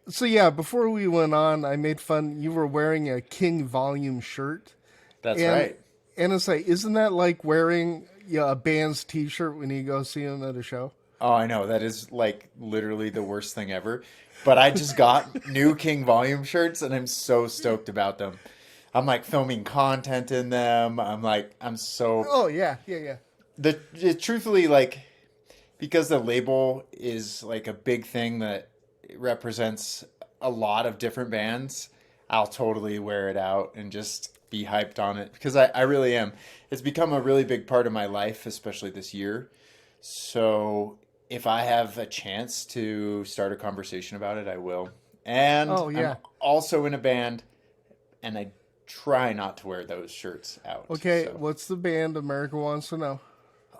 So yeah, before we went on, I made fun. You were wearing a King Volume shirt, That's and right. it's like, isn't that like wearing a band's T-shirt when you go see them at a show? Oh, I know. That is like literally the worst thing ever. But I just got new King Volume shirts and I'm so stoked about them. I'm like filming content in them. I'm so Oh yeah, yeah, yeah. truthfully like because the label is like a big thing that represents a lot of different bands. I'll totally wear it out and just be hyped on it because I really am. It's become a really big part of my life, especially this year. So if I have a chance to start a conversation about it, I will. And Oh I'm yeah. also in a band, and I try not to wear those shirts out. Okay, So what's the band America wants to know?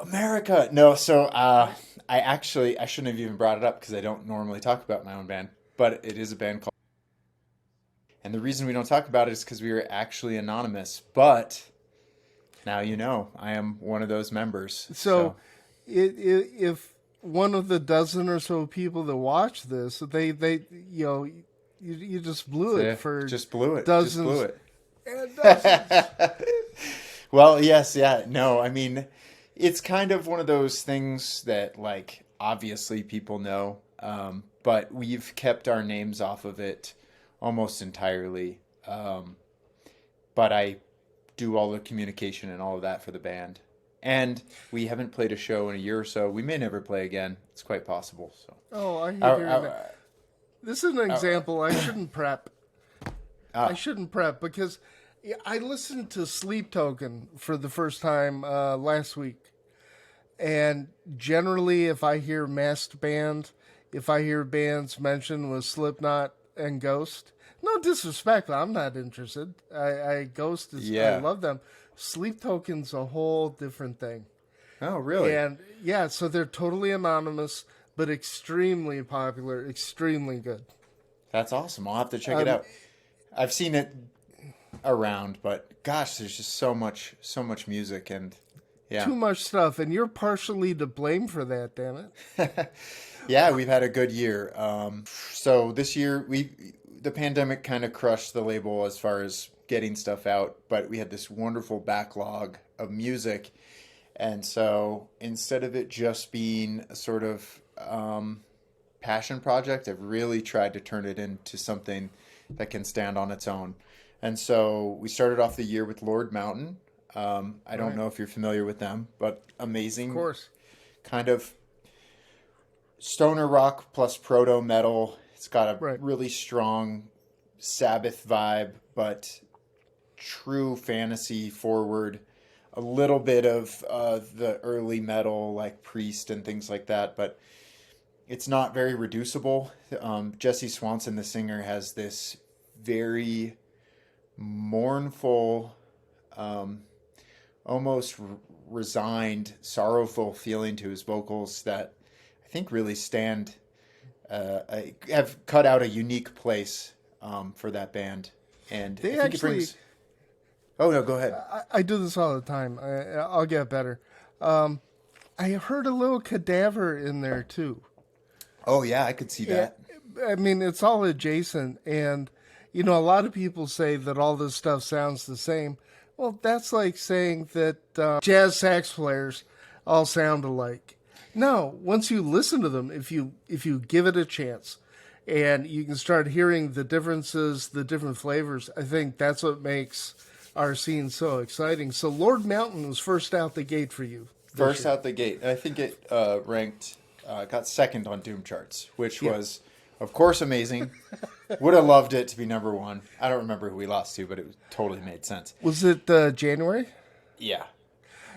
America, no. So I shouldn't have even brought it up because I don't normally talk about my own band, but it is a band called. And the reason we don't talk about it is because we are actually anonymous. But now you know I am one of those members. So, So if one of the dozen or so people that watch this, they you just blew it so for just blew it. Just blew dozens it. and dozens. Well, yes, yeah, no, I mean, it's kind of one of those things that, like, obviously people know, but we've kept our names off of it almost entirely. But I do all the communication and all of that for the band. And we haven't played a show in a year or so. We may never play again. It's quite possible. So, Oh, I hate our, hearing that. our, This is an our, example. I shouldn't prep. I ah, shouldn't prep because I listened to Sleep Token for the first time last week. And generally, if I hear masked band, if I hear bands mentioned with Slipknot and Ghost, no disrespect, I'm not interested. I Ghost is I yeah. love them. Sleep Token's a whole different thing, Oh, really? and yeah, so they're totally anonymous, but extremely popular, extremely good. That's awesome. I'll have to check it Um, out. I've seen it around, but gosh, there's just so much music, and yeah, Too much stuff, and you're partially to blame for that. Damn it! yeah, we've had a good year. So this year the pandemic kind of crushed the label as far as getting stuff out, but we had this wonderful backlog of music, and so instead of it just being a sort of passion project, I've really tried to turn it into something that can stand on its own. And so we started off the year with Lord Mountain. I don't Right, know if you're familiar with them, but of amazing course. kind of stoner rock plus proto metal. It's got a Right. really strong Sabbath vibe, but true fantasy forward. A little bit of the early metal like Priest and things like that, but it's not very reducible. Jesse Swanson, the singer, has this very mournful, um, almost resigned, sorrowful feeling to his vocals that I think really have cut out a unique place for that band. And I They think it actually, brings. Oh, no, go ahead. I do this all the time. I'll get better. I heard a little cadaver in there too. Oh, yeah, I could see Yeah, that. I mean, it's all adjacent, and a lot of people say that all this stuff sounds the same. Well, that's like saying that jazz sax players all sound alike. No, once you listen to them, if you give it a chance, and you can start hearing the differences, the different flavors, I think that's what makes our scene so exciting. So, Lord Mountain was first out the gate for you this First year. out the gate. And I think it got second on Doom charts, which Yeah. was, of course, amazing. Would have loved it to be number one. I don't remember who we lost to, but it totally made sense. Was it January? Yeah.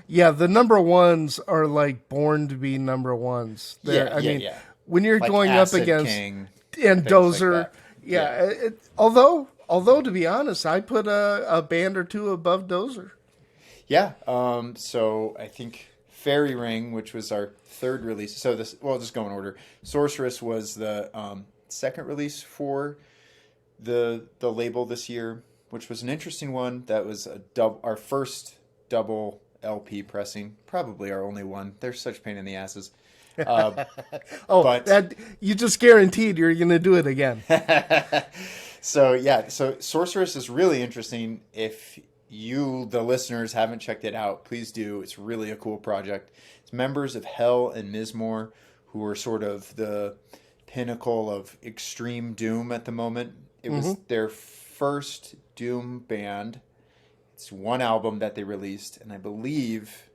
Yeah, the number ones are like born to be number ones. Yeah, I yeah, mean, yeah. when you're Like going up Acid against King, and things like Dozer, that. Yeah. yeah. Although to be honest, I put a band or two above Dozer. Yeah. So I think Fairy Ring, which was our third release. So this, well, just go in order. Sorceress was the second release for the label this year, which was an interesting one. That was our first double LP pressing, probably our only one. They're such pain in the asses. Oh, But that you just guaranteed you're going to do it again. so yeah, so Sorceress is really interesting. If you, the listeners, haven't checked it out, please do. It's really a cool project. It's members of Hell and Mizmor, who are sort of the pinnacle of extreme doom at the moment. It was their first doom band. It's one album that they released, and I believe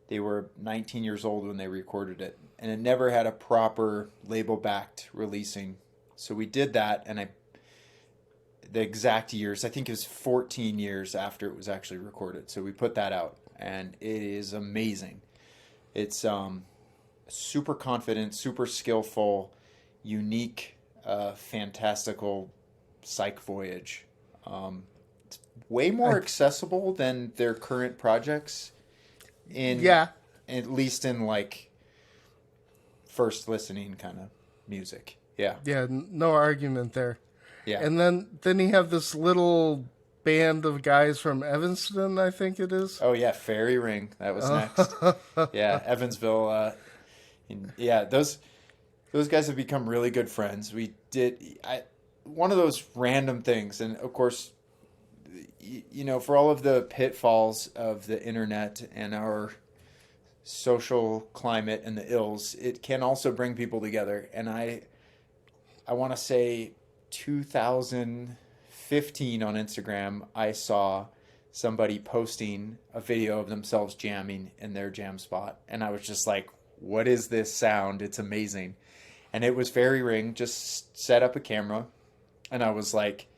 they were 19 years old when they recorded it, and it never had a proper label-backed releasing. So we did that, and the exact years, I think it was 14 years after it was actually recorded. So we put that out, and it is amazing. It's super confident, super skillful, unique, fantastical psych voyage. It's way more accessible than their current projects. Yeah. At least in like first listening kind of music. Yeah. Yeah, no argument there. Yeah. And then you have this little band of guys from Evanston, I think it is. Oh yeah, Fairy Ring. That was next. Yeah, Evansville. Yeah, those guys have become really good friends. One of those random things, and of course, for all of the pitfalls of the internet and our social climate and the ills, it can also bring people together. And I want to say 2015 on Instagram, I saw somebody posting a video of themselves jamming in their jam spot. And I was just like, what is this sound? It's amazing. And it was Fairy Ring, just set up a camera. And I was like,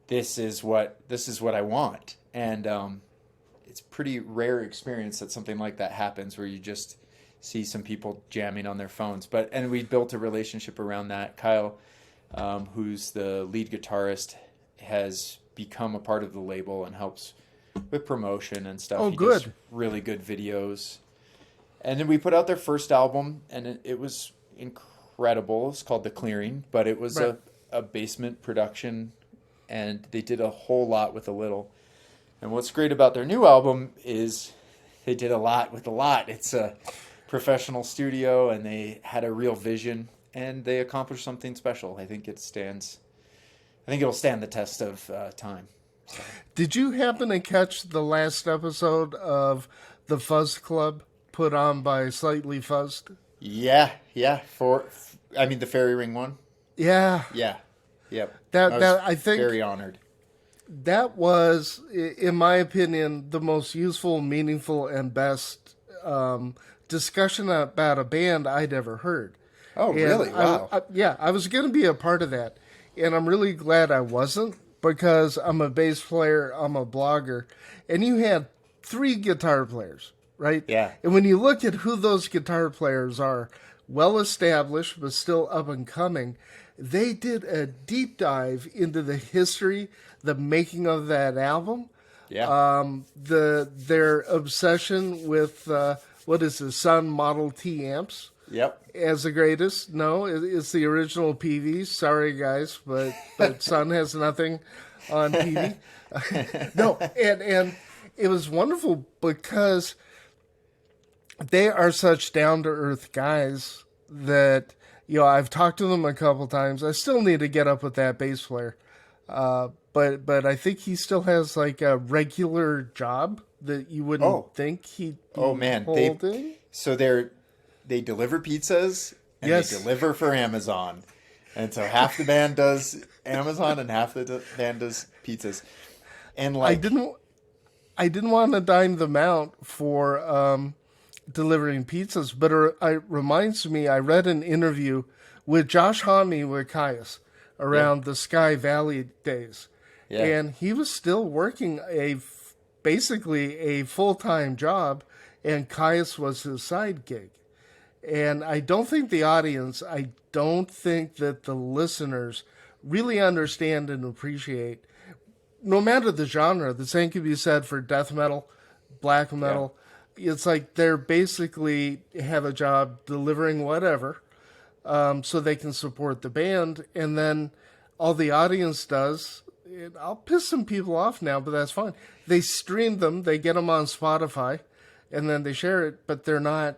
this is what I want. And it's a pretty rare experience that something like that happens, where you just see some people jamming on their phones. And we built a relationship around that. Kyle, who's the lead guitarist, has become a part of the label and helps with promotion and stuff. Oh, He good. does really good videos. And then we put out their first album, and it was incredible. It's called The Clearing, but it was Right. a basement production, and they did a whole lot with a little. And what's great about their new album is they did a lot with a lot. It's a professional studio, and they had a real vision, and they accomplished something special. I think it'll stand the test of time. So. Did you happen to catch the last episode of the Fuzz Club put on by Slightly Fuzzed? Yeah. The Fairy Ring one. Yeah. Yeah. Yep. I think very honored. that was, in my opinion, the most useful, meaningful, and best discussion about a band I'd ever heard. Oh, And really? Wow. I was going to be a part of that, and I'm really glad I wasn't, because I'm a bass player, I'm a blogger, and you had 3 guitar players, right? Yeah. And when you look at who those guitar players are, well established but still up and coming, they did a deep dive into the history, the making of that album, Yeah. their obsession with what is the Sun Model T amps Yep. as the greatest. No, it's the original PV. Sorry, guys, but Sun has nothing on PV. No, and it was wonderful because they are such down to earth guys that I've talked to them a couple times. I still need to get up with that bass player, but I think he still has like a regular job that you wouldn't think he'd be holding. They deliver pizzas and Yes. they deliver for Amazon. And so half the band does Amazon and half the band does pizzas. And I didn't want to dime them out for delivering pizzas, but it reminds me, I read an interview with Josh Homme with Caius around the Sky Valley days. Yeah. And he was still working basically a full-time job, and Caius was his side gig. And I don't think the audience, I don't think that the listeners really understand and appreciate, no matter the genre. The same could be said for death metal, black metal. It's like they're basically have a job delivering whatever, so they can support the band. And then all the audience does, I'll piss some people off now, but that's fine. They stream them, they get them on Spotify, and then they share it, but they're not,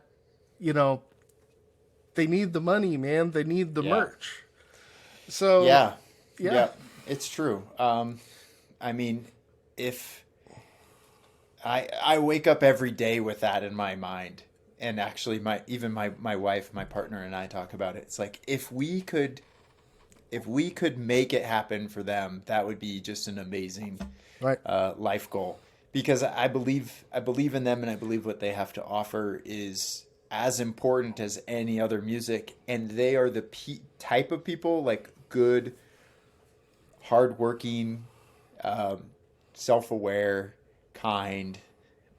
they need the money, man. They need the Yeah. merch. So Yeah. yeah. Yeah. It's true. I mean, if I wake up every day with that in my mind, and actually my wife, my partner, and I talk about it. It's like if we could make it happen for them, that would be just an amazing Right. life goal. Because I believe in them, and I believe what they have to offer is as important as any other music. And they are the type of people, like good, hardworking, self-aware, kind,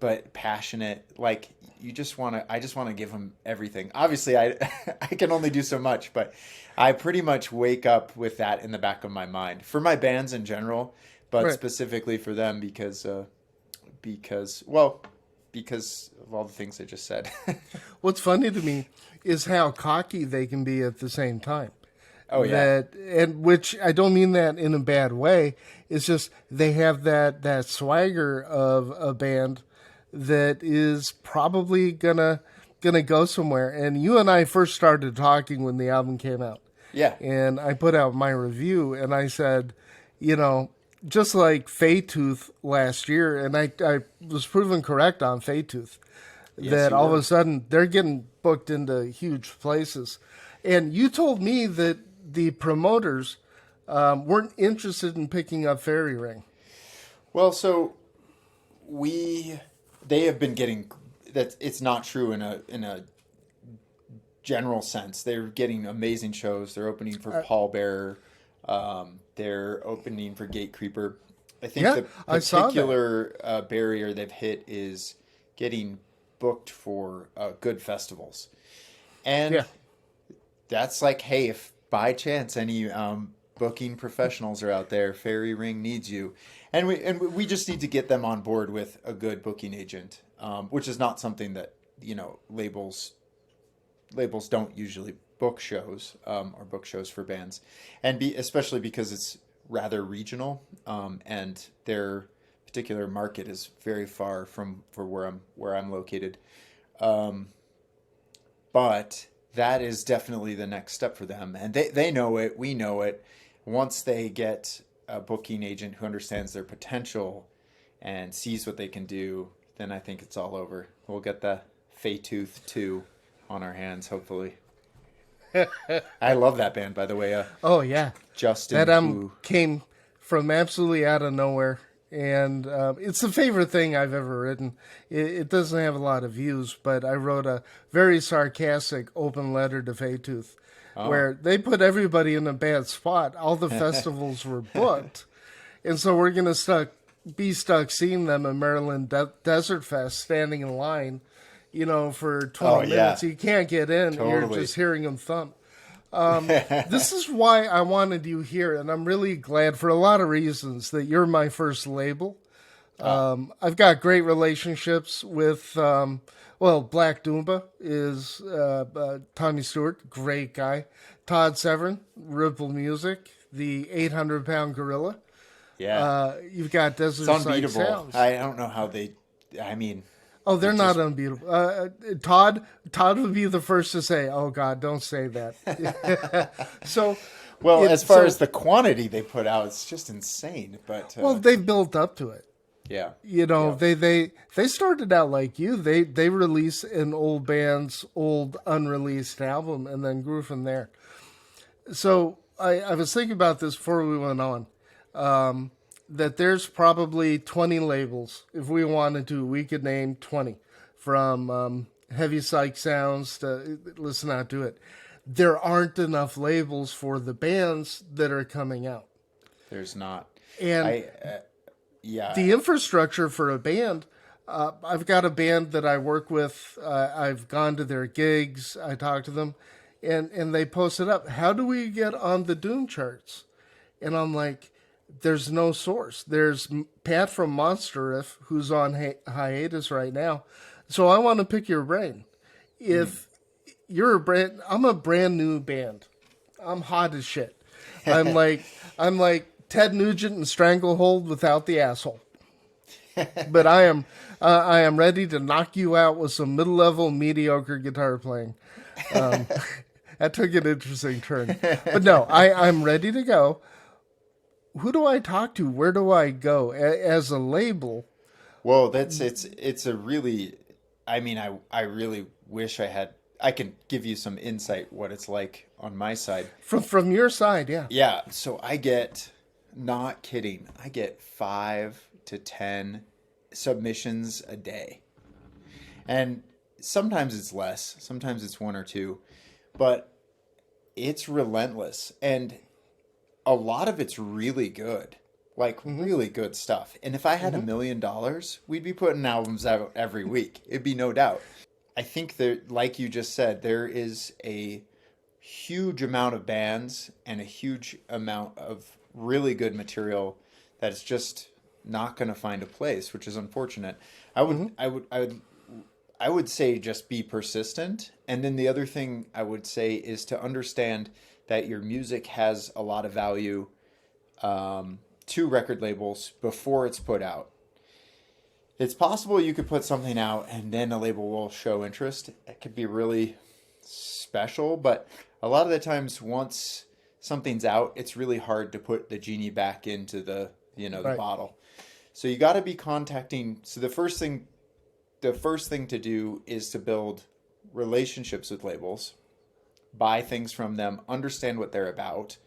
but passionate. Like I just want to give them everything. Obviously, I I can only do so much, but I pretty much wake up with that in the back of my mind for my bands in general, but Right. specifically for them because because of all the things I just said. What's funny to me is how cocky they can be at the same time. Oh yeah. And which I don't mean that in a bad way. It's just they have that swagger of a band that is probably gonna go somewhere. And you and I first started talking when the album came out. Yeah. And I put out my review and I said, you know, just like Faytooth last year, and I was proven correct on Faytooth, that you all of were. a sudden they're getting booked into huge places. And you told me that the promoters weren't interested in picking up Fairy Ring. Well, so they have been getting that. It's not true in a general sense. They're getting amazing shows. They're opening for Paul Bearer. They're opening for Gate Creeper. I think Yeah, the I saw that. particular barrier they've hit is getting booked for good festivals. And Yeah. that's like, hey, if by chance any booking professionals are out there, Fairy Ring needs you. And we just need to get them on board with a good booking agent, which is not something that, labels don't usually book shows or book shows for bands, and especially because it's rather regional, and their particular market is very far from where I'm located. But that is definitely the next step for them, and they know it. We know it. Once they get a booking agent who understands their potential and sees what they can do, then I think it's all over. We'll get the Faytooth 2 on our hands, hopefully. I love that band, by the way. Oh, yeah. Justin, That who came from absolutely out of nowhere. And it's the favorite thing I've ever written. It doesn't have a lot of views, but I wrote a very sarcastic open letter to Faytooth where they put everybody in a bad spot. All the festivals were booked. And so we're going to be stuck seeing them in Maryland Desert Fest, standing in line, for 20 minutes. You can't get in. You're Totally. just hearing them thump. This is why I wanted you here, and I'm really glad for a lot of reasons that you're my first label. I've got great relationships with, Black Doomba is Tommy Stewart, great guy. Todd Severin, Ripple Music, the 800-pound gorilla. yeah, You've got Desert it's Psych unbeatable. Sounds. I don't know how they. I mean, Oh, they're not unbeatable. Todd would be the first to say, "Oh God, don't say that." So, well, as far as the quantity they put out, it's just insane. But they've built up to it. yeah, They started out like you. They released an old band's old unreleased album and then grew from there. So I was thinking about this before we went on. That there's probably 20 labels. If we wanted to, we could name 20 from heavy psych sounds to listen out to it. There aren't enough labels for the bands that are coming out. there's not. And Yeah, the infrastructure for a band, I've got a band that I work with. I've gone to their gigs. I talk to them and they post it up. How do we get on the Doom charts? And I'm like, there's no source. There's Pat from Monster Riff, who's on hiatus right now. So I want to pick your brain. If you're I'm a brand new band. I'm hot as shit. I'm like Ted Nugent and Stranglehold without the asshole. But I am ready to knock you out with some mid-level mediocre guitar playing. That took an interesting turn. But no, I'm ready to go. Who do I talk to? Where do I go? As a label, Well, it's a really, I mean, I really wish I can give you some insight what it's like on my side. from your side, yeah. Yeah, so I get, not kidding, I get 5 to 10 submissions a day. And sometimes it's less, sometimes it's one or two, but it's relentless. And a lot of it's really good, like really good stuff. And if I had $1 million, we'd be putting albums out every week. It'd be no doubt. I think that, like you just said, there is a huge amount of bands and a huge amount of really good material that is just not going to find a place, which is unfortunate. I would say just be persistent. And then the other thing I would say is to understand that your music has a lot of value to record labels before it's put out. It's possible you could put something out and then a label will show interest. It could be really special, but a lot of the times once something's out, it's really hard to put the genie back into the Right. bottle. So you got to be contacting. So the first thing to do is to build relationships with labels, buy things from them, understand what they're about.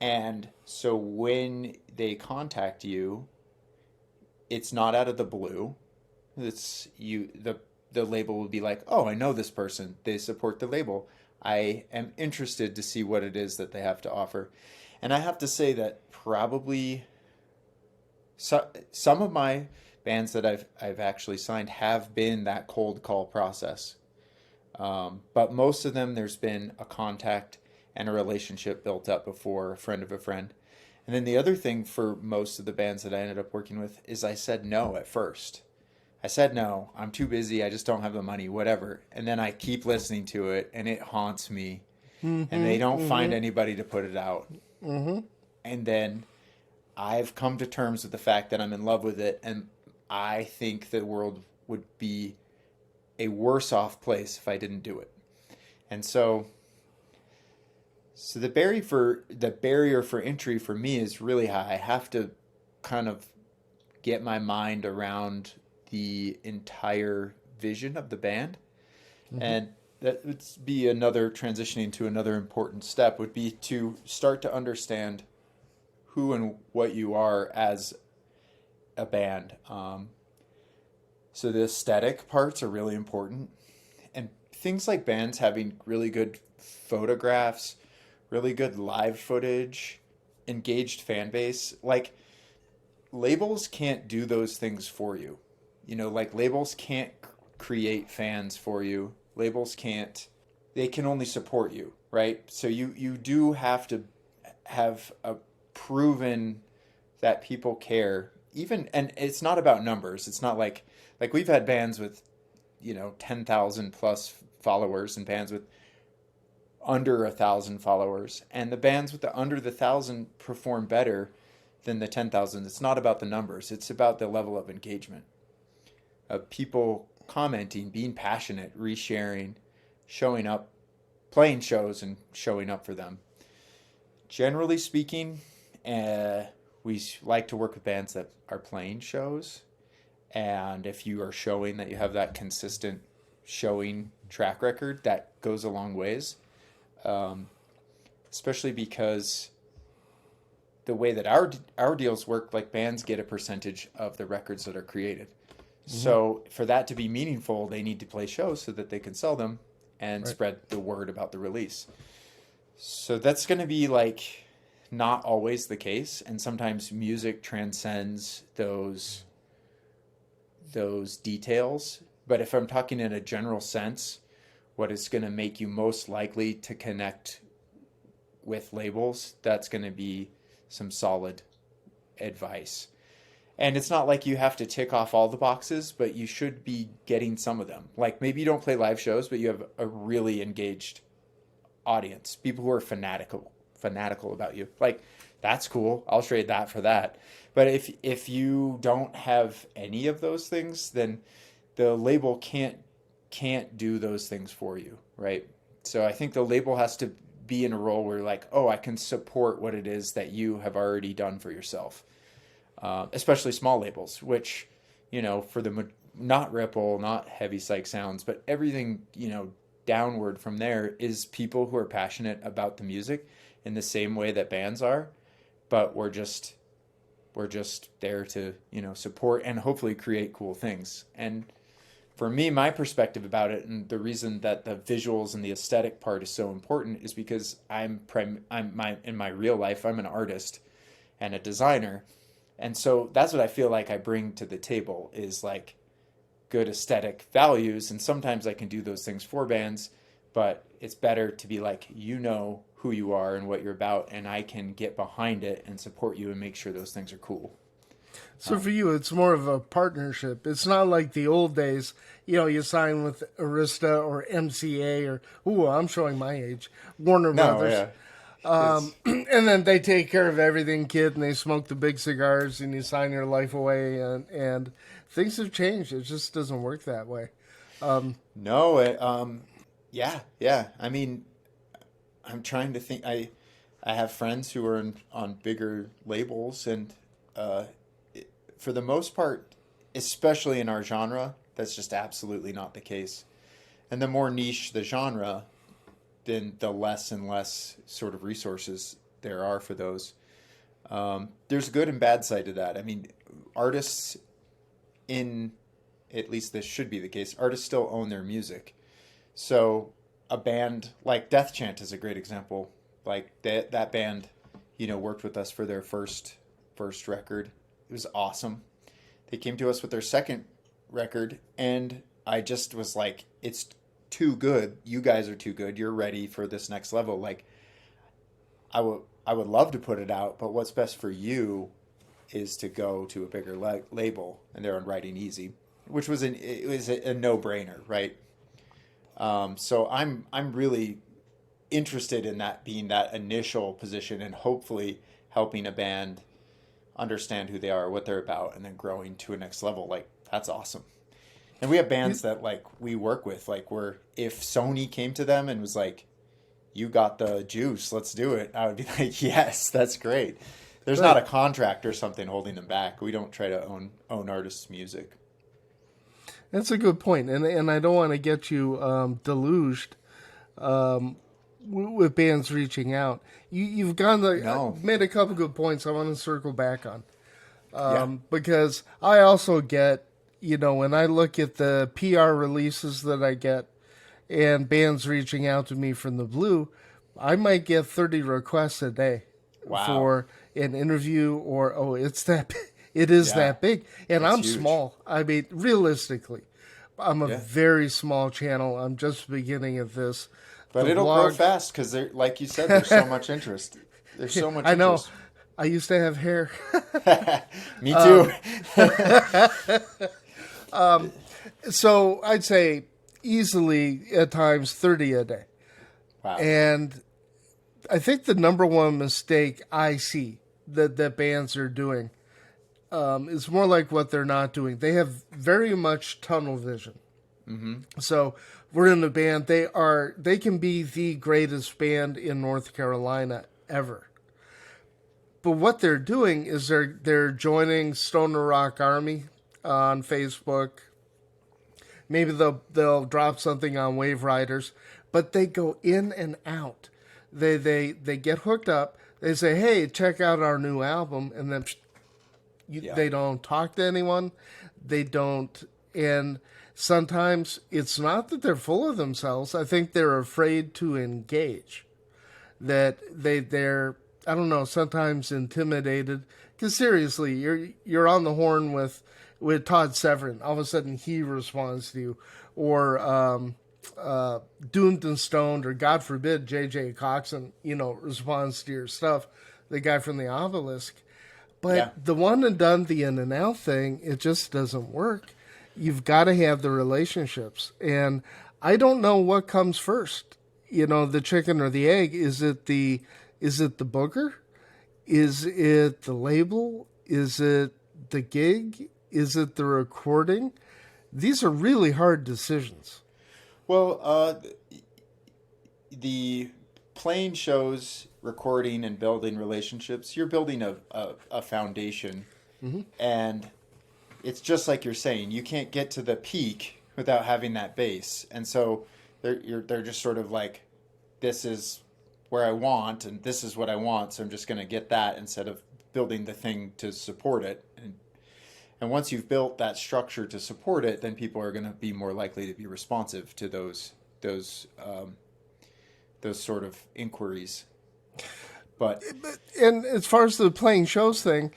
And so when they contact you, it's not out of the blue. It's you the label will be like, "Oh, I know this person. They support the label. I am interested to see what it is that they have to offer." And I have to say that probably some of my bands that I've actually signed have been that cold call process. But most of them, there's been a contact and a relationship built up before, a friend of a friend. And then the other thing for most of the bands that I ended up working with is I said no at first. I said no, I'm too busy, I just don't have the money, whatever. And then I keep listening to it and it haunts me. And they don't find anybody to put it out. And then I've come to terms with the fact that I'm in love with it, and I think the world would be a worse off place if I didn't do it. And so the barrier for entry for me is really high. I have to kind of get my mind around the entire vision of the band. And that would be another transitioning to another important step would be to start to understand who and what you are as a band. So the aesthetic parts are really important. And things like bands having really good photographs, really good live footage, engaged fan base. Like, labels can't do those things for you. Like labels can't create fans for you. Labels can't, they can only support you, right? So you do have to have a proven that people care. Even, and it's not about numbers. It's not like we've had bands with 10,000 plus followers and bands with under 1,000 followers, and the bands with the under the 1,000 perform better than the 10,000. It's not about the numbers. It's about the level of engagement of people commenting, being passionate, resharing, showing up, playing shows and showing up for them. Generally speaking, we like to work with bands that are playing shows. And if you are showing that you have that consistent showing track record, that goes a long ways. Especially because the way that our deals work, like bands get a percentage of the records that are created. So for that to be meaningful, they need to play shows so that they can sell them and spread the word about the release. So that's going to be like not always the case, and sometimes music transcends those details. But if I'm talking in a general sense, what is going to make you most likely to connect with labels, that's going to be some solid advice. And it's not like you have to tick off all the boxes, but you should be getting some of them. Like maybe you don't play live shows, but you have a really engaged audience, people who are fanatical about you. Like, that's cool. I'll trade that for that. But if you don't have any of those things, then the label can't do those things for you, right? So I think the label has to be in a role where like, oh, I can support what it is that you have already done for yourself. Especially small labels, which, for the not Ripple, not heavy psych sounds, but everything, downward from there is people who are passionate about the music in the same way that bands are, but we're just there to, support and hopefully create cool things. And for me, my perspective about it, and the reason that the visuals and the aesthetic part is so important is because in my real life, I'm an artist and a designer. And so that's what I feel like I bring to the table is like good aesthetic values. And sometimes I can do those things for bands, but it's better to be like, who you are and what you're about, and I can get behind it and support you and make sure those things are cool. So for you, it's more of a partnership. It's not like the old days, you sign with Arista or MCA or, I'm showing my age, Warner Brothers. Yeah. And then they take care of everything, kid, and they smoke the big cigars, and you sign your life away, and things have changed. It just doesn't work that way. No, yeah. I mean, I'm trying to think. I have friends who are on bigger labels, and for the most part, especially in our genre, that's just absolutely not the case. And the more niche the genre, then the less and less sort of resources there are for those. There's a good and bad side to that. I mean, artists at least this should be the case, artists still own their music. So a band like Death Chant is a great example. Like that band, worked with us for their first record. It was awesome. They came to us with their second record, and I just was like, it's too good. You guys are too good. You're ready for this next level. Like, I would love to put it out, but what's best for you is to go to a bigger label, and they're on Writing Easy, which was a no-brainer, right? So I'm really interested in that being that initial position and hopefully helping a band understand who they are, what they're about, and then growing to a next level. Like, that's awesome. And we have bands that like we work with, like where if Sony came to them and was like, you got the juice, let's do it, I would be like, yes, that's great. There's not a contract or something holding them back. We don't try to own artists' music. That's a good point. And I don't want to get you deluged with bands reaching out. You've made a couple good points I want to circle back on. Because I also get, when I look at the PR releases that I get and bands reaching out to me from the blue, I might get 30 requests a day for an interview or, it is that big. And I'm huge. small. I mean, realistically, I'm a very small channel. I'm just beginning at this. But it'll grow fast because, like you said, there's so much interest. There's so much I know. interest. I used to have hair. Me too. So I'd say easily at times 30 a day. Wow. And I think the number one mistake I see that bands are doing is more like what they're not doing. They have very much tunnel vision. Mm-hmm. So we're in a band. They can be the greatest band in North Carolina ever. But what they're doing is they're joining Stoner Rock Army on Facebook. Maybe they'll drop something on Wave Riders, but they go in and out. They get hooked up. They say, "Hey, check out our new album," and then they don't talk to anyone. They don't, and sometimes it's not that they're full of themselves. I think they're afraid to engage. That they're I don't know, sometimes intimidated. Because seriously, you're on the horn with Todd Severin. All of a sudden, he responds to you, or Doomed and Stoned, or God forbid, J.J. Coxon, responds to your stuff. The guy from the Obelisk. But the one and done, the in and out thing, it just doesn't work. You've got to have the relationships, and I don't know what comes first. The chicken or the egg. Is it the booker? Is it the label? Is it the gig? Is it the recording? These are really hard decisions. Well, the playing shows, recording, and building relationships, you're building a foundation. And it's just like you're saying, you can't get to the peak without having that base. And so they're just sort of like, this is where I want, and this is what I want, so I'm just going to get that instead of building the thing to support it. And once you've built that structure to support it, then people are going to be more likely to be responsive to those sort of inquiries. And as far as the playing shows thing,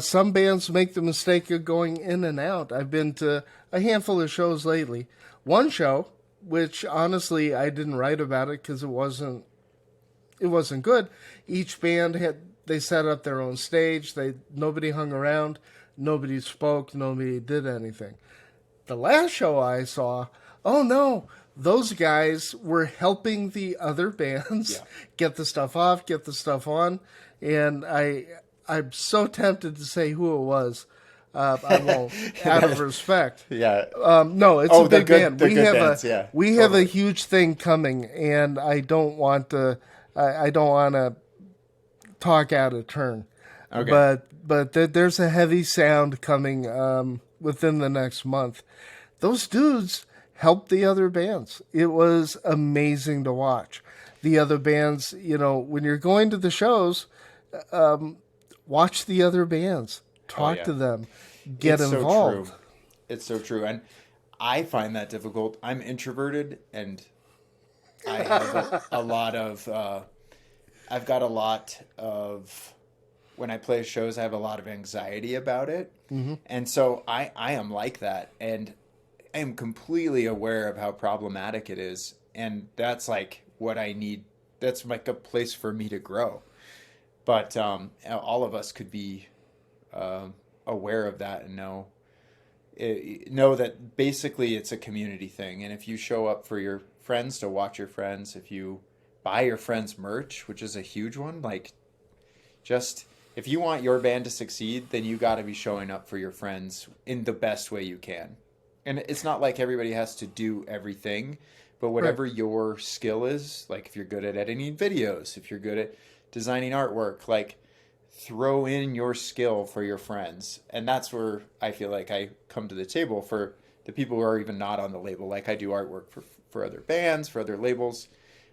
some bands make the mistake of going in and out. I've been to a handful of shows lately. One show, which honestly I didn't write about it because it wasn't good. Each band they set up their own stage. Nobody hung around. Nobody spoke. Nobody did anything. The last show I saw, oh no, those guys were helping the other bands get the stuff off, get the stuff on. And I'm so tempted to say who it was. I won't, out of respect. Yeah. No, it's a big band. We have a huge thing coming, and I don't want to. I don't want to talk out of turn. Okay. But there's a heavy sound coming within the next month. Those dudes helped the other bands. It was amazing to watch. The other bands, when you're going to the shows, watch the other bands. Talk to them. Get involved. So true. It's so true. And I find that difficult. I'm introverted, and I have I've got a lot of, when I play shows, I have a lot of anxiety about it. Mm-hmm. And so I am like that. And I am completely aware of how problematic it is. And that's like what I need. That's like a place for me to grow. But all of us could be aware of that and know that basically it's a community thing. And if you show up for your friends to watch your friends, if you buy your friends merch, which is a huge one, like, just if you want your band to succeed, then you got to be showing up for your friends in the best way you can. And it's not like everybody has to do everything, but whatever your skill is, like if you're good at editing videos, if you're good at designing artwork, like, throw in your skill for your friends. And that's where I feel like I come to the table for the people who are even not on the label. Like, I do artwork for other bands, for other labels,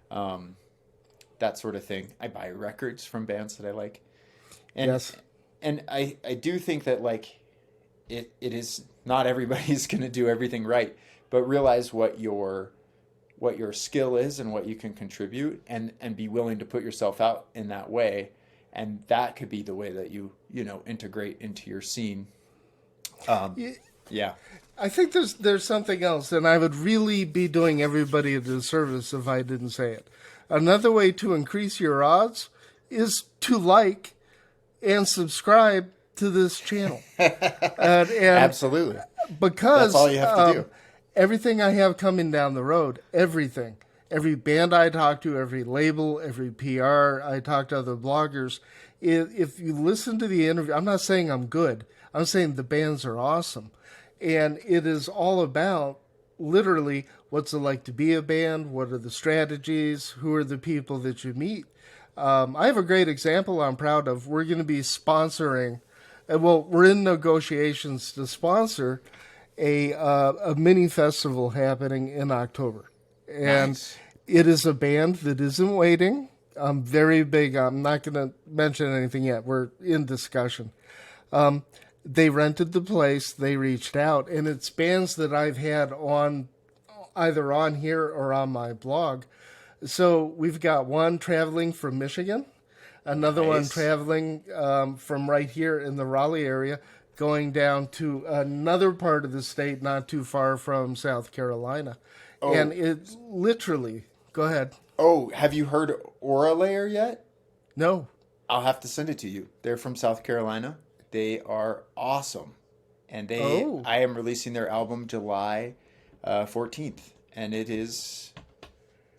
that sort of thing. I buy records from bands that I like. And, yes. And I do think that, like, it is not everybody's going to do everything right, but realize what your skill is and what you can contribute, and be willing to put yourself out in that way. And that could be the way that you integrate into your scene. Yeah. I think there's something else, and I would really be doing everybody a disservice if I didn't say it. Another way to increase your odds is to like and subscribe to this channel. and Absolutely. Because that's all you have to do. Everything I have coming down the road, everything. Every band I talk to, every label, every PR, I talk to other bloggers. If you listen to the interview, I'm not saying I'm good. I'm saying the bands are awesome. And it is all about, literally, what's it like to be a band? What are the strategies? Who are the people that you meet? I have a great example I'm proud of. We're going to be sponsoring, we're in negotiations to sponsor a mini festival happening in October. And nice. It is a band that isn't waiting. I'm very big. I'm not going to mention anything yet. We're in discussion. They rented the place. They reached out. And it's bands that I've had on, either on here or on my blog. So we've got one traveling from Michigan, another nice. one traveling from right here in the Raleigh area, going down to another part of the state not too far from South Carolina. Oh. And it literally, go ahead. Oh, have you heard Aura Layer yet? No. I'll have to send it to you. They're from South Carolina. They are awesome. And I am releasing their album July 14th. And it is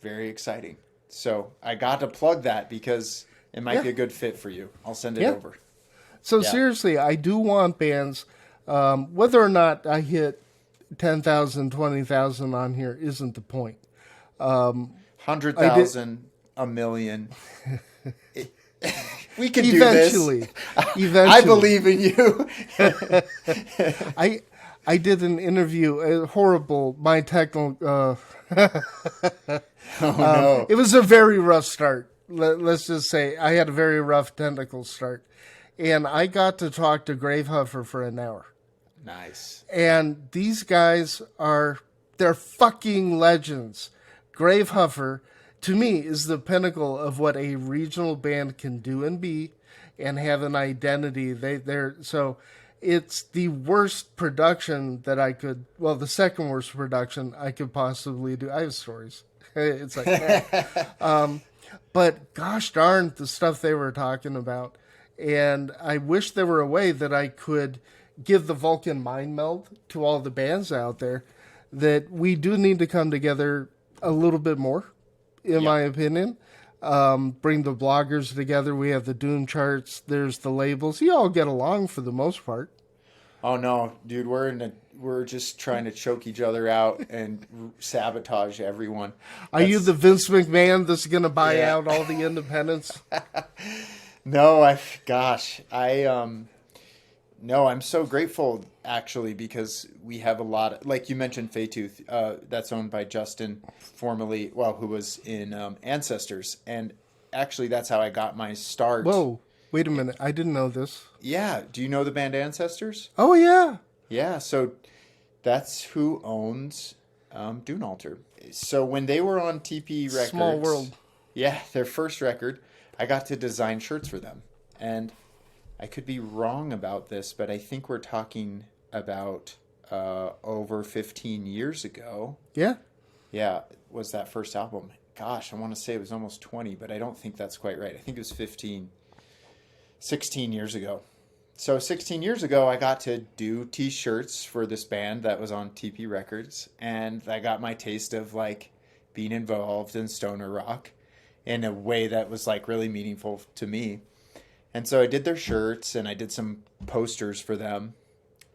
very exciting. So I got to plug that because it might be a good fit for you. I'll send it over. So seriously, I do want bands, whether or not I hit 10,000, 20,000 on here isn't the point. 100,000, a million. We can Eventually. do this. I believe in you. I did an interview, horrible, my technical, Oh no. it was a very rough start. Let's just say I had a very rough technical start. And I got to talk to Gravehuffer for an hour. Nice. And these guys they're fucking legends. Gravehuffer, to me, is the pinnacle of what a regional band can do and be and have an identity. So it's the worst production that the second worst production I could possibly do. I have stories. It's like that. But gosh darn, the stuff they were talking about. And I wish there were a way that I could give the Vulcan mind meld to all the bands out there, that we do need to come together a little bit more, in my opinion. Bring the bloggers together. We have the Doom charts. There's the labels. You all get along for the most part. Oh no, dude, we're just trying to choke each other out and sabotage everyone. Are you the Vince McMahon that's going to buy out all the independents? No, I'm so grateful actually, because we have a lot of, like you mentioned, Faytooth, that's owned by Justin, who was in Ancestors, and actually that's how I got my start. Whoa, wait a minute, I didn't know this. Yeah, do you know the band Ancestors? Oh yeah. Yeah, so that's who owns Dune Altar. So when they were on TP Records, Small world. Yeah, their first record, I got to design shirts for them, and I could be wrong about this, but I think we're talking about over 15 years ago. Yeah. Yeah, was that first album. Gosh, I want to say it was almost 20, but I don't think that's quite right. I think it was 16 years ago. So 16 years ago, I got to do T-shirts for this band that was on TP Records, and I got my taste of like being involved in stoner rock in a way that was like really meaningful to me. And so I did their shirts and I did some posters for them,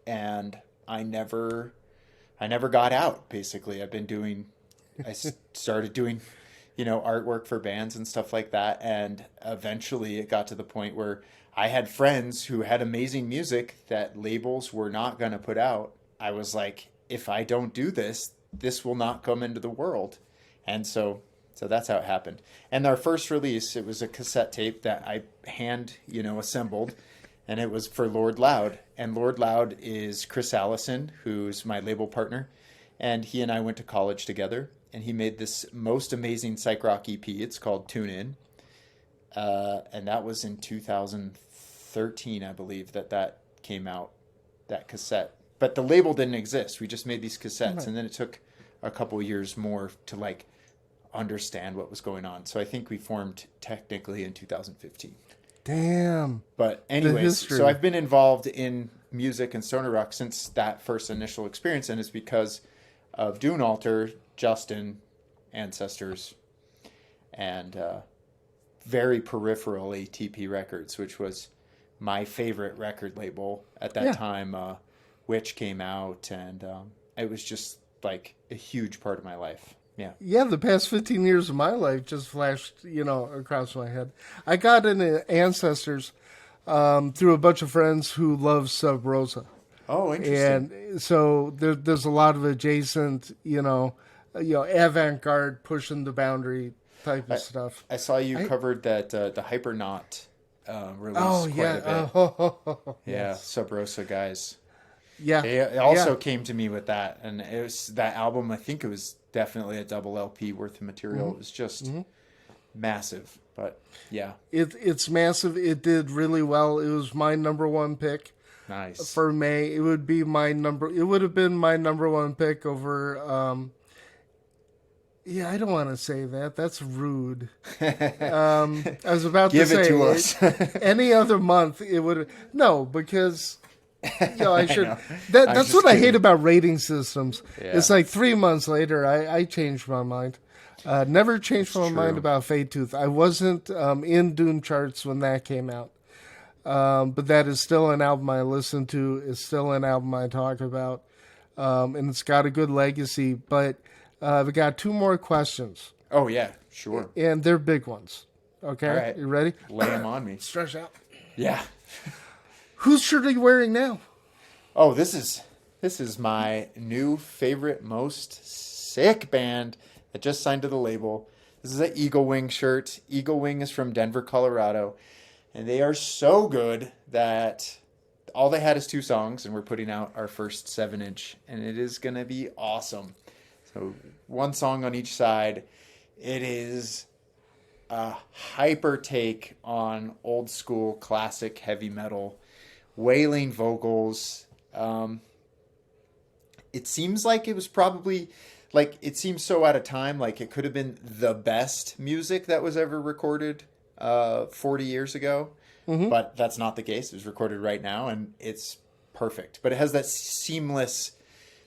and I never got out. Basically, I started doing, artwork for bands and stuff like that. And eventually it got to the point where I had friends who had amazing music that labels were not going to put out. I was like, if I don't do this, this will not come into the world. And so that's how it happened. And our first release, it was a cassette tape that I hand, assembled, and it was for Lord Loud. And Lord Loud is Chris Allison, who's my label partner, and he and I went to college together, and he made this most amazing psych rock EP. It's called Tune In. And that was in 2013, I believe, that came out, that cassette. But the label didn't exist. We just made these cassettes, right. And then it took a couple of years more to understand what was going on. So I think we formed technically in 2015. Damn. But anyways, so I've been involved in music and stoner rock since that first initial experience, and it's because of Dune Altar, Justin, Ancestors, and very peripherally TP Records, which was my favorite record label at that time. Witch came out, and it was just like a huge part of my life. Yeah, the past 15 years of my life just flashed, across my head. I got into Ancestors through a bunch of friends who love Sub Rosa. Oh, interesting. And so there's a lot of adjacent, avant-garde, pushing the boundary type of stuff. I saw you covered that the Hypernaut release quite a bit. Yeah, Sub Rosa guys. Yeah. They also came to me with that, and it was that album, I think it was definitely a double LP worth of material. Mm-hmm. It was just massive, but yeah. It's massive. It did really well. It was my number one pick. Nice. For May. It would have been my number one pick over I don't want to say that. That's rude. I was about to say give it to us. Any other month it would because I should. That's what I hate about rating systems. Yeah. It's like 3 months later, I changed my mind. Never changed my mind about Faytooth. I wasn't in Dune charts when that came out. But that is still an album I listen to. It's still an album I talk about. And it's got a good legacy. But we got 2 more questions. Oh, yeah, sure. And they're big ones. Okay, All right. you ready? Lay them on me. Stretch out. Yeah. Whose shirt are you wearing now? Oh, this is my new favorite, most sick band that just signed to the label. This is an Eagle Wing shirt. Eagle Wing is from Denver, Colorado, and they are so good that all they had is 2 songs, and we're putting out our first 7-inch, and it is gonna be awesome. So 1 song on each side. It is a hyper take on old school classic heavy metal, wailing vocals. It seems like it was probably like it seems so out of time. Like it could have been the best music that was ever recorded 40 years ago, but that's not the case. It was recorded right now, and it's perfect. But it has that seamless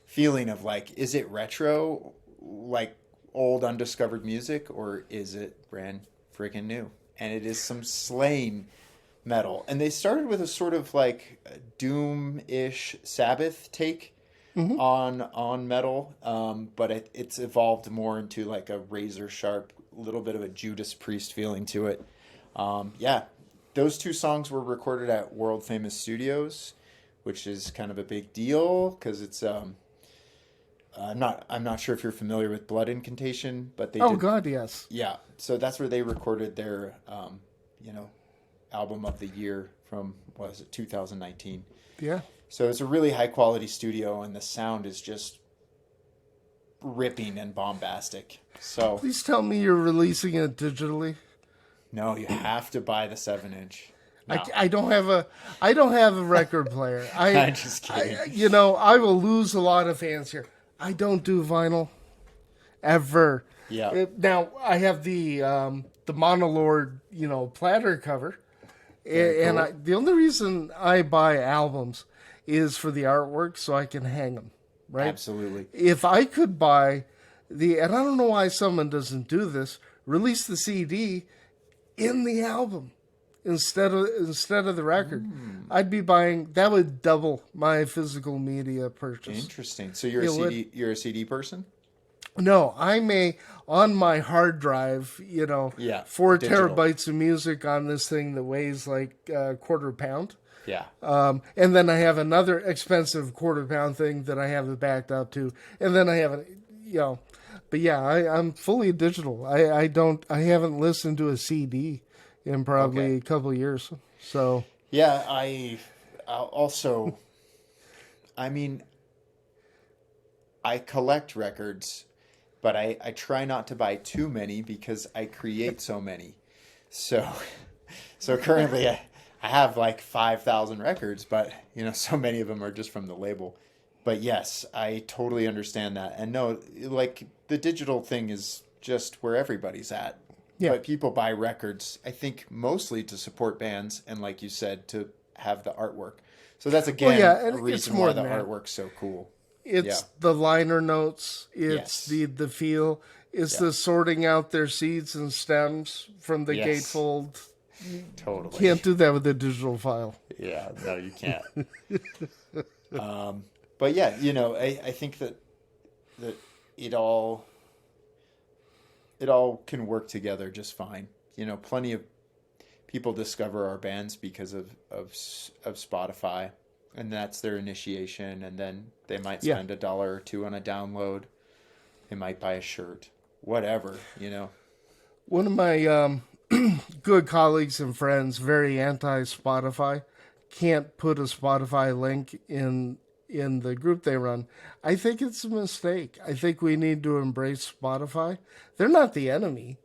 feeling of like, is it retro, like old undiscovered music, or is it brand freaking new? And it is some slaying metal. And they started with a sort of like doom-ish Sabbath take on metal, but it's evolved more into like a razor sharp, little bit of a Judas Priest feeling to it. Yeah, those 2 songs were recorded at world famous studios, which is kind of a big deal because it's I'm not sure if you're familiar with Blood Incantation, but they did, God, yes. yeah, so that's where they recorded their album of the year from, what was it, 2019. Yeah. So it's a really high quality studio, and the sound is just ripping and bombastic. So Please tell me you're releasing it digitally. no, you have to buy the 7-inch. No. I don't have a record player. I'm just kidding. I will lose a lot of fans here. I don't do vinyl ever. Yeah. Now I have the Monolord, platter cover, and cool. the only reason I buy albums is for the artwork, so I can hang them. Right. Absolutely. If I could buy and I don't know why someone doesn't do this, release the CD in the album instead of the record. I'd be buying, that would double my physical media purchase. Interesting. So you're you're a CD person? No, on my hard drive, Yeah, 4 digital. terabytes of music on this thing that weighs like a quarter pound. Yeah. And then I have another expensive quarter pound thing that I have it backed up to. And then I have but yeah, I'm fully digital. I haven't listened to a CD in probably a couple of years. So Yeah, I also, I mean, I collect records, but I try not to buy too many because I create so many. So currently I have like 5,000 records, but so many of them are just from the label. But yes, I totally understand that. And no, like the digital thing is just where everybody's at. Yeah. But people buy records, I think, mostly to support bands and, like you said, to have the artwork. So that's, again, and a it's reason more why the than that. artwork's so cool. It's the liner notes. It's Yes. the feel. It's the sorting out their seeds and stems from the Yes. gatefold. Totally. Can't do that with a digital file. Yeah, no, you can't. But yeah, I think that it all can work together just fine. Plenty of people discover our bands because of Spotify, and that's their initiation, and then they might spend $1 or $2 on a download. They might buy a shirt, whatever. One of my good colleagues and friends, very anti-Spotify, can't put a Spotify link in the group they run. I think it's a mistake. I think we need to embrace Spotify. They're not the enemy.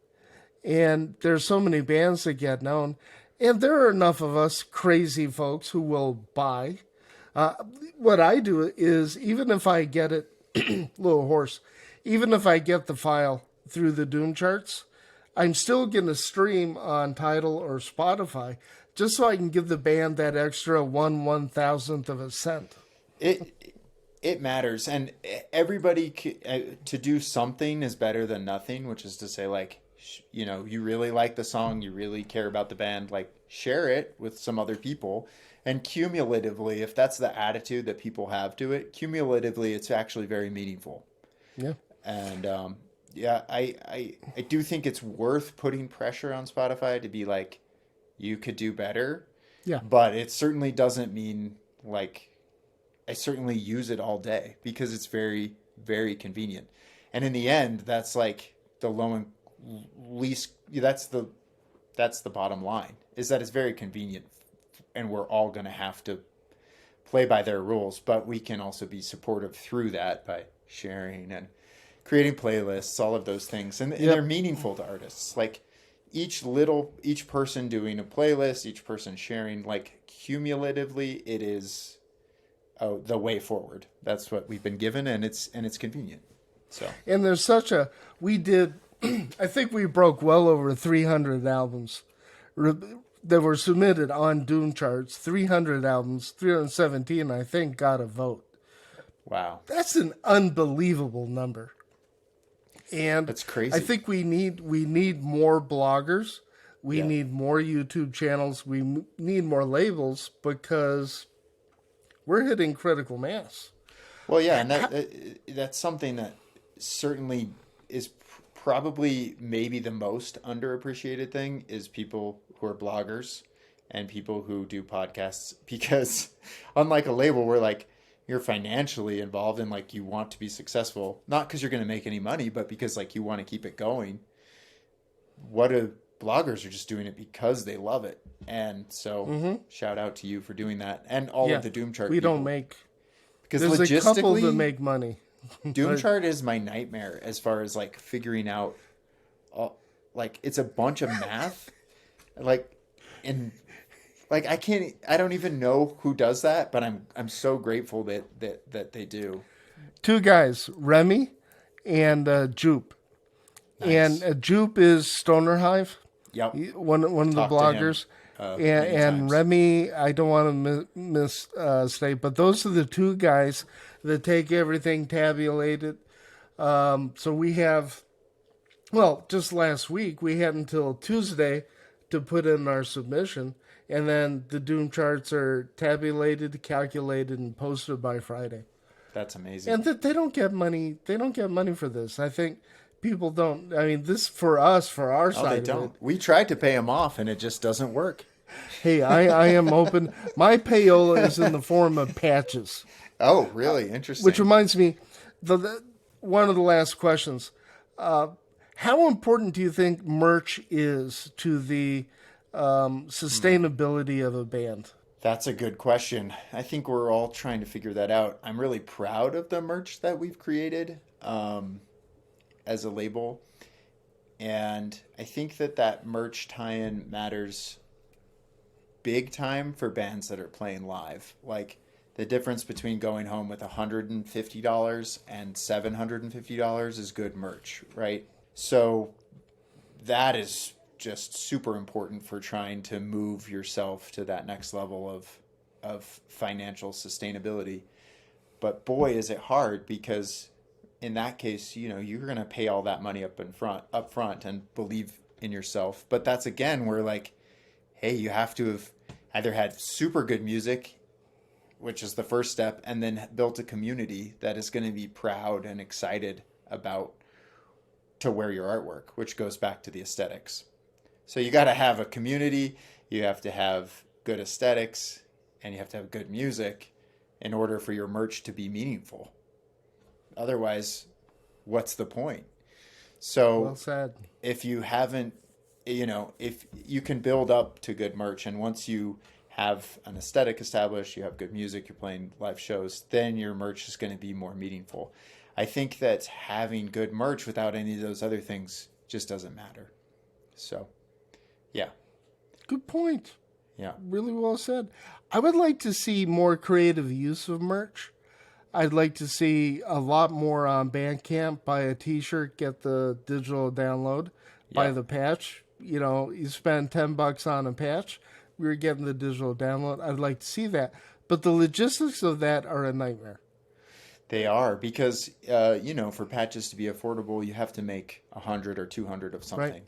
And there's so many bands that get known. And there are enough of us crazy folks who will buy. What I do is, even if I get it, little hoarse, even if I get the file through the Doom charts, I'm still going to stream on Tidal or Spotify just so I can give the band that extra 1/1000th of a cent. It matters, and everybody to do something is better than nothing, which is to say, like, you really like the song, you really care about the band, like, share it with some other people, and cumulatively, if that's the attitude that people have to it, cumulatively, it's actually very meaningful. Yeah. And Yeah, I do think it's worth putting pressure on Spotify to be like, you could do better, Yeah. but it certainly doesn't mean like I certainly use it all day because it's very, very convenient. And in the end, that's like the low and least, that's the bottom line is that it's very convenient and we're all going to have to play by their rules, but we can also be supportive through that by sharing and creating playlists, all of those things. And they're meaningful to artists. Like each person doing a playlist, each person sharing, like cumulatively, it is the way forward. That's what we've been given, and it's convenient. So And there's such a, we did, I think we broke well over 300 albums that were submitted on Doom charts. 300 albums, 317, I think, got a vote. wow, That's an unbelievable number. And that's crazy. I think we need more bloggers. We need more YouTube channels. We need more labels because we're hitting critical mass. Well, yeah, and that's something that certainly is probably maybe the most underappreciated thing is people who are bloggers and people who do podcasts because unlike a label where like you're financially involved and like you want to be successful, not because you're going to make any money, but because like you want to keep it going. Bloggers are just doing it because they love it. And so shout out to you for doing that. And all of the Doom Chart We people. don't make, Because there's a couple that logistically, make money. Doom Chart is my nightmare as far as like figuring out, like it's a bunch of math, like, and like I don't even know who does that, but I'm so grateful that they do. Two guys, Remy and Joop. Nice. And Joop is Stoner Hive. Yep. One of the Talked to him, bloggers. many And times. Remy, I don't want to misstate, but those are the two guys that take everything tabulated. So we have, well, just last week, we had until Tuesday to put in our submission. And then the Doom charts are tabulated, calculated, and posted by Friday. That's amazing. And they don't get money. They don't get money for this. I think people don't. I mean, this for us, for our side. They of don't. it. We tried to pay them off, and it just doesn't work. Hey, I am open. My payola is in the form of patches. Oh, really? Interesting. Which reminds me, one of the last questions. How important do you think merch is to the sustainability of a band? That's a good question. I think we're all trying to figure that out. I'm really proud of the merch that we've created as a label. And I think that merch tie-in matters big time for bands that are playing live. Like the difference between going home with $150 and $750 is good merch, right? So that is just super important for trying to move yourself to that next level of financial sustainability. But boy, is it hard because in that case, you know, you're going to pay all that money up front and believe in yourself. But that's again where like, hey, you have to have either had super good music, which is the first step, and then built a community that is going to be proud and excited about to wear your artwork, which goes back to the aesthetics. So you got to have a community, you have to have good aesthetics, and you have to have good music in order for your merch to be meaningful. Otherwise, what's the point? So Well said. if you haven't, you know, if you can build up to good merch, and once you have an aesthetic established, you have good music, you're playing live shows, then your merch is going to be more meaningful. I think that having good merch without any of those other things just doesn't matter. So, yeah. Good point. Yeah. Really well said. I would like to see more creative use of merch. I'd like to see a lot more on Bandcamp. Buy a t-shirt, get the digital download, buy Yeah. the patch. You know, you spend $10 on a patch. We were getting the digital download. I'd like to see that. But the logistics of that are a nightmare. They are because, you know, for patches to be affordable, you have to make 100 or 200 of something. Right.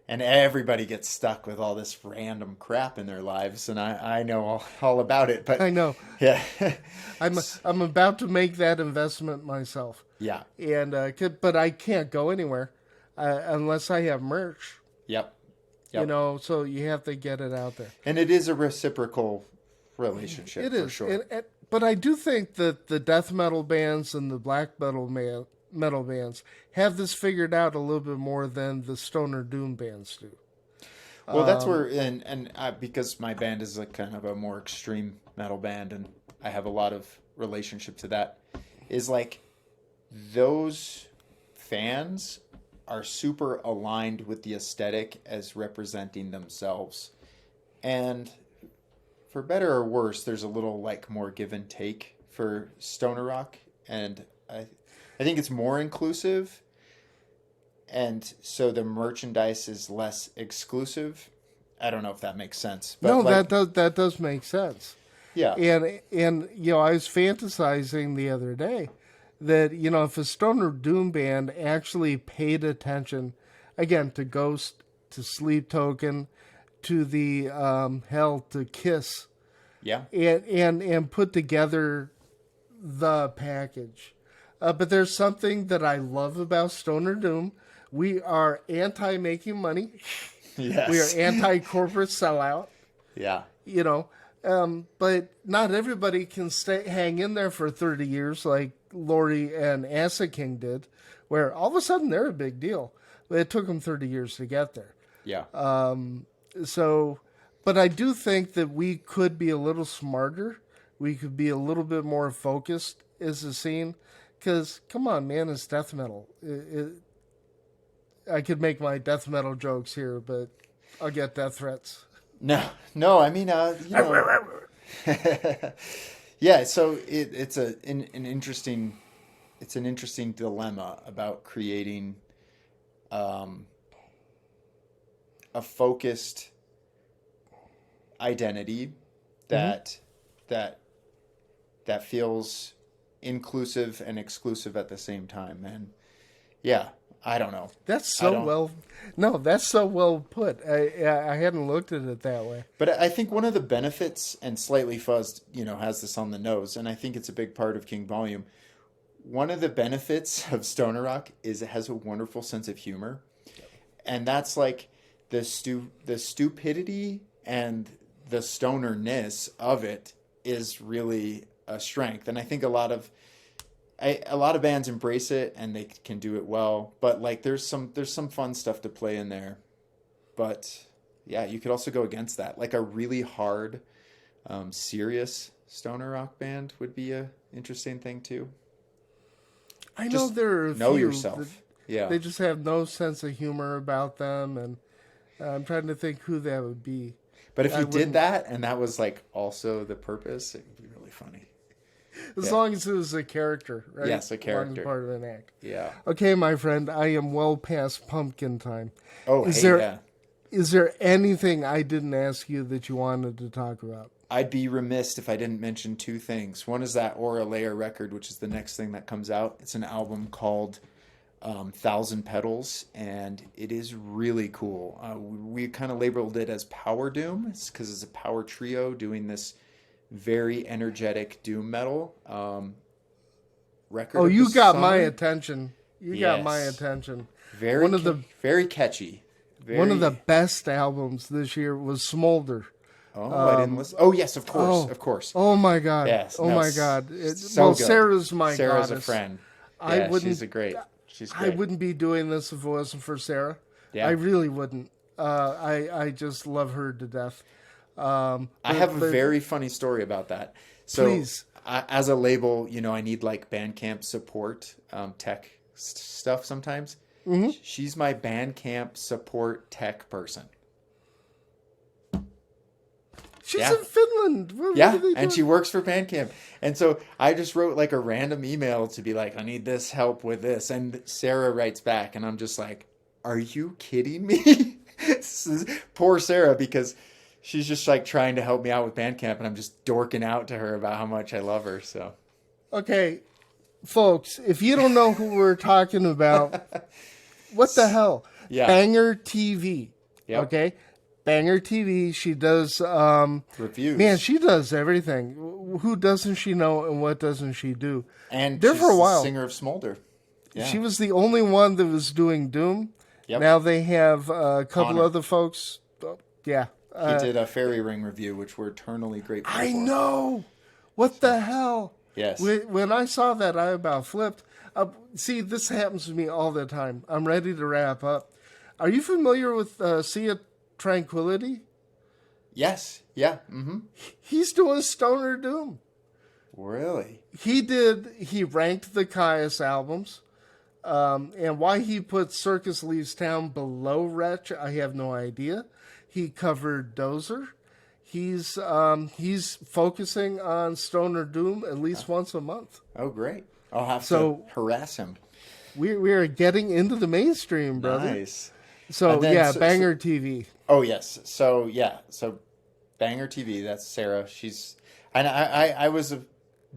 and everybody gets stuck with all this random crap in their lives, and I know all about it. But I know. yeah, I'm about to make that investment myself, yeah, and but I can't go anywhere unless I have merch. yep, You yep. know, so you have to get it out there. And it is a reciprocal relationship It for is, sure. but I do think that the death metal bands and the black metal bands have this figured out a little bit more than the stoner doom bands do. Well, that's where, and because my band is like kind of a more extreme metal band, and I have a lot of relationship to that, is like those fans are super aligned with the aesthetic as representing themselves. And for better or worse, there's a little like more give and take for stoner rock, and I think it's more inclusive, and so the merchandise is less exclusive. I don't know if that makes sense, but No, like, that does make sense. yeah, And you know, I was fantasizing the other day that, you know, if a stoner doom band actually paid attention again to Ghost, to Sleep Token, to the Hell, to Kiss, yeah, and put together the package. But there's something that I love about stoner doom. We are anti making money. yes, We are anti corporate sellout. yeah, You know, but not everybody can hang in there for 30 years like Lori and Acid King did, where all of a sudden they're a big deal. But it took them 30 years to get there. yeah. So, but I do think that we could be a little smarter. We could be a little bit more focused as a scene. Because, come on, man, it's death metal. I could make my death metal jokes here, but I'll get death threats. No. I mean, you know, yeah. So it's an interesting dilemma about creating a focused identity that that feels inclusive and exclusive at the same time. And yeah, I don't know. That's so well. No, that's so well put. I hadn't looked at it that way. But I think one of the benefits, and Slightly Fuzzed, you know, has this on the nose, and I think it's a big part of King Volume. One of the benefits of stoner rock is it has a wonderful sense of humor, and that's like the stupidity and the stonerness of it is really a strength. And I think a lot of bands embrace it and they can do it well, but like there's some fun stuff to play in there. But yeah, you could also go against that. Like a really hard, serious stoner rock band would be a interesting thing too. I know Just there are a know few yourself. Yeah. They just have no sense of humor about them, and I'm trying to think who that would be. But if you wouldn't- did that and that was like also the purpose, it would be really funny. As long as it was a character, right? Yes, a As long character. as part of an act. Yeah. Okay, my friend, I am well past pumpkin time. Oh, Is hey, there- yeah. Is there anything I didn't ask you that you wanted to talk about? I'd be remiss if I didn't mention two things. One is that Aura Layer record, which is the next thing that comes out. It's an album called Thousand Petals, and it is really cool. We kind of labeled it as Power Doom. It's because it's a power trio doing this very energetic doom metal record. Oh, of you the got summer. my attention. You got my Yes. attention. Very one of the- very catchy. One of the Very- best albums this year was Smolder. Oh, I didn't listen. Oh, yes, of course, oh. of course. Oh my God! Yes. Oh no, my God! So good. Sarah's my Sarah's goddess. a friend. I Yeah, wouldn't. she's great. I wouldn't be doing this if it wasn't for Sarah. Yeah. I really wouldn't. I just love her to death. I have a very funny story about that. So, Please. As a label, you know, I need like Bandcamp support, tech stuff sometimes. Mm-hmm. She's my Bandcamp support tech person. She's Yeah. in Finland. What Yeah, are they and doing? she works for Bandcamp. And so I just wrote like a random email to be like, I need this help with this. And Sarah writes back, and I'm just like, are you kidding me? Poor Sarah, because she's just like trying to help me out with Bandcamp, and I'm just dorking out to her about how much I love her. So Okay, folks, if you don't know who we're talking about, what the hell? Yeah. Banger TV. Yep. Okay. Banger TV. She does, Reviews. man, she does everything. Who doesn't she know and what doesn't she do? And There she's for a the while. singer of Smolder. Yeah. She was the only one that was doing Doom. Yep. Now they have a couple Connor. other folks. Yeah. He did a Fairy Ring review, which we're eternally grateful for. I know. What the hell? Yes. When I saw that, I about flipped. See, this happens to me all the time. I'm ready to wrap up. Are you familiar with Sea of Tranquility? Yes. Yeah. Mm-hmm. He's doing Stoner Doom. Really? He ranked the Caius albums. And why he put Circus Leaves Town below Wretch, I have no idea. He covered Dozer. He's focusing on Stoner Doom at least once a month. Oh, great. I'll have to harass him. We are getting into the mainstream, brother. Nice. So, Banger TV. Oh, yes. So Banger TV, that's Sarah. I was a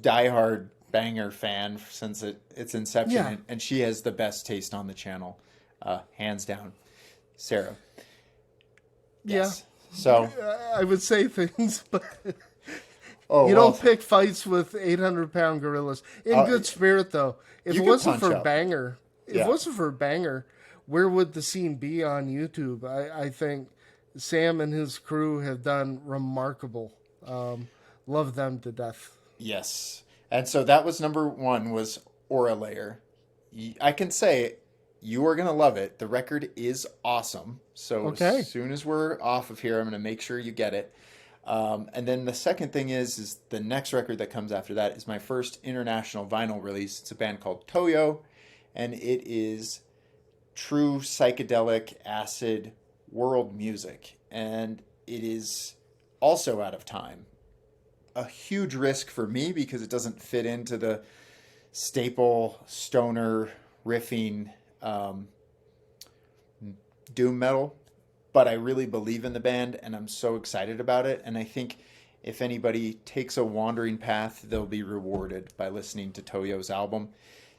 diehard Banger fan since its inception, Yeah. and she has the best taste on the channel, hands down. Sarah. Yes. Yeah. So I would say things, but you don't pick fights with 800-pound gorillas. In good spirit, though. If you it can wasn't punch for up. Banger, where would the scene be on YouTube? I think Sam and his crew have done remarkable. Love them to death. yes. And so that was number one, was Aura Layer. I can say you are going to love it. The record is awesome. So as soon as we're off of here, I'm going to make sure you get it. And then the second thing is the next record that comes after that is my first international vinyl release. It's a band called Toyo, and it is true psychedelic acid world music. And it is also out of time. A huge risk for me because it doesn't fit into the staple stoner riffing doom metal, but I really believe in the band and I'm so excited about it. And I think if anybody takes a wandering path, they'll be rewarded by listening to Toyo's album.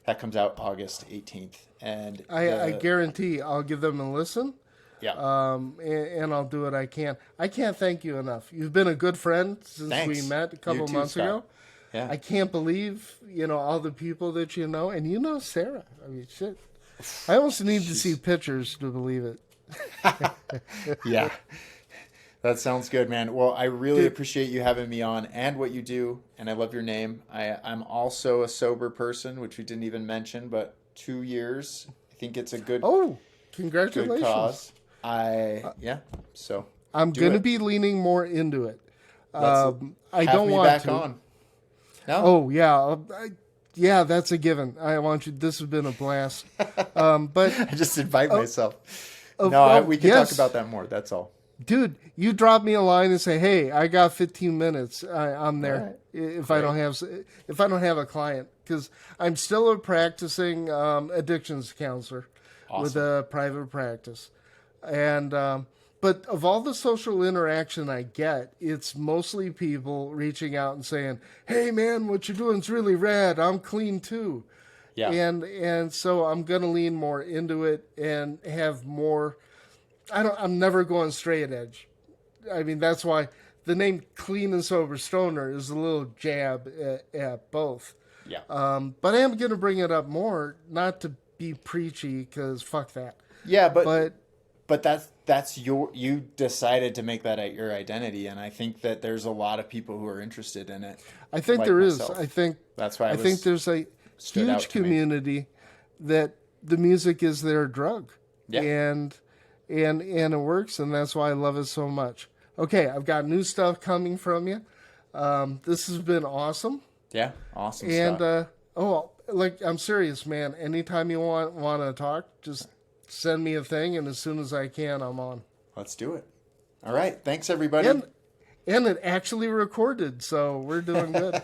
That comes out August 18th. And I guarantee I'll give them a listen. Yeah. And I'll do what I can. I can't thank you enough. You've been a good friend since Thanks. we met a couple You too, months Scott. ago. Yeah. I can't believe, all the people that you know. And you know Sarah. I mean, shit. I almost need to see pictures to believe it. Yeah. That sounds good, man. Well, I really appreciate you having me on and what you do, and I love your name. I'm also a sober person, which we didn't even mention, but 2 years. I think it's a good, Congratulations. good cause. So I'm going to be leaning more into it. I have don't me want back to. on. No? Oh, yeah. Yeah, that's a given. I want you. This has been a blast. But I just invite myself. We can yes. talk about that more. That's all. Dude, you drop me a line and say, "Hey, I got 15 minutes. I'm there." Right. If I don't have a client, because I'm still a practicing addictions counselor with a private practice, and but of all the social interaction I get, it's mostly people reaching out and saying, "Hey, man, what you're doing is really rad. I'm clean too." Yeah. And so I'm gonna lean more into it and have more. I'm never going straight edge. I mean, that's why the name Clean and Sober Stoner is a little jab at both. Yeah. But I am going to bring it up more, not to be preachy, because fuck that. Yeah, but that's you decided to make that your identity, and I think that there's a lot of people who are interested in it. I think like there myself. is. I think that's why I think there's a huge community that the music is their drug. Yeah. And it works, and that's why I love it so much. Okay, I've got new stuff coming from you. This has been awesome. Yeah, awesome and I'm serious, man. Anytime you want to talk, just send me a thing, and as soon as I can, I'm on. Let's do it. All right, thanks everybody. And it actually recorded, so we're doing good.